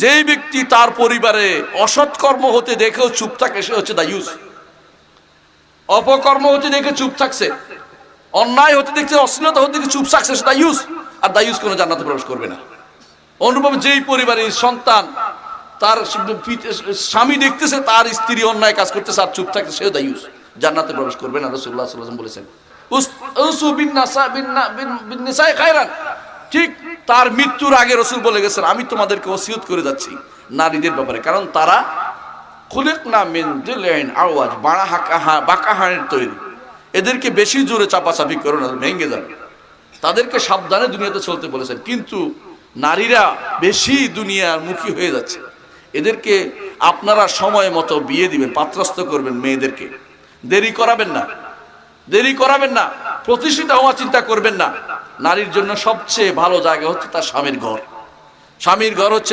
যেই ব্যক্তি তার পরিবারে অসৎকর্ম হতে দেখেও চুপ থাকে সে হচ্ছে দায়ুস। অপকর্ম হতে দেখে চুপ থাকছে, অন্যায় হতে দেখছে, অশ্লীলতা হতে দেখে চুপ থাকছে, সে দায়ুস। আর দায়ুস কোনো জান্নাতে প্রবেশ করবে না। অনুভব যেই পরিবারের সন্তান তার স্বামী দেখতেছে তার স্ত্রী অন্যায় কাজ করতেছে আর চুপ থাকছে, সেও দায়ুস, জান্নাতে প্রবেশ করবে না। রাসূলুল্লাহ সাল্লাল্লাহু আলাইহি ওয়াসাল্লাম বলেছেন উসু বিন নাসা বিন নিসাই খায়রান। ঠিক তার মৃত্যুর আগে রাসূল বলে গেছেন, আমি তোমাদেরকে ওসিয়ত করে যাচ্ছি নারীদের ব্যাপারে, কারণ তারা খুলিকনা মিন দিলইন আওয়াজ, বাঁকা হাড়ের তৈরি। এদেরকে বেশি জোরে চাপাচাপি করো না, ভেঙে যাবে। তাদেরকে সাবধানে দুনিয়াতে চলতে বলেছেন। কিন্তু নারীরা বেশি দুনিয়ার মুখী হয়ে যাচ্ছে। এদেরকে আপনারা সময় মতো বিয়ে দিবেন, পাত্রস্থ করবেন, মেয়েদেরকে দেরি করাবেন না, দেরি করাবেন না, প্রতিষ্ঠিত হওয়া চিন্তা করবেন না। নারীর জন্য সবচেয়ে ভালো জায়গা হচ্ছে তার স্বামীর ঘর। স্বামীর ঘর হচ্ছে